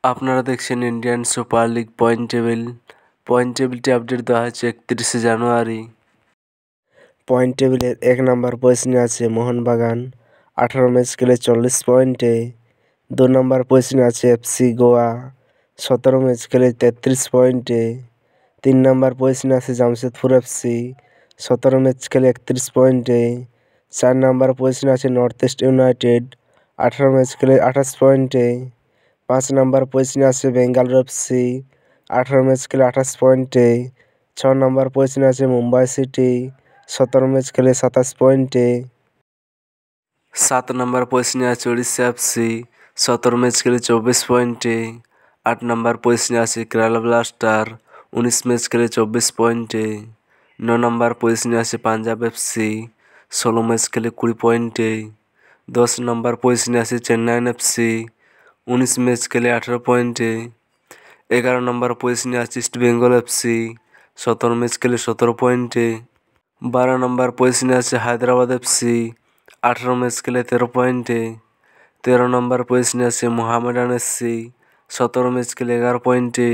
আপনারা দেখছেন Indian super league point টেবিলটি আপডেট দেওয়া হয়েছে 31শে জানুয়ারি। পয়েন্ট টেবিলের 1 নম্বর পজিশনে আছে মোহনবাগান 18 ম্যাচ খেলে 40 পয়েন্টে। 2 নম্বর পজিশনে আছে এফসি গোয়া 17 ম্যাচ খেলে 33 পয়েন্টে। 3 নম্বর পজিশনে আছে জামশেদপুর এফসি 17 ম্যাচ খেলে 31 পয়েন্টে। 4 নম্বর পজিশনে আছে নর্থ ইস্ট ইউনাইটেড 18 ম্যাচ খেলে 28 পয়েন্টে। 5 নম্বর পজিশনে আছে বেঙ্গালুরু এফসি 18 ম্যাচ খেলে 28 পয়েন্টে। 6 নম্বর পজিশনে আছে মুম্বাই সিটি 17 ম্যাচ খেলে 27 পয়েন্টে। 7 নম্বর পজিশনে আছে ওড়িশা এফসি 17 ম্যাচ খেলে 24 পয়েন্টে। 8 নম্বর পজিশনে আছে কেরালা ব্লাস্টার 19 ম্যাচ খেলে 24 পয়েন্টে। 9 নম্বর পজিশনে আছে পাঞ্জাব এফসি 16 ম্যাচ খেলে 20 পয়েন্টে। 10 নম্বর পজিশনে আছে চেন্নাইন এফসি 19 ম্যাচ খেলে 18 পয়েন্টে। 11 নম্বর পজিশনে আছে ইস্ট বেঙ্গল এফসি 17 ম্যাচ খেলে 17 পয়েন্টে। 12 নম্বর পজিশনে আছে হায়দ্রাবাদ এফসি 18 ম্যাচ খেলে 13 পয়েন্টে। 13 নম্বর পজিশনে আছে মোহামেডান এসসি 17 ম্যাচ খেলে 11 পয়েন্টে।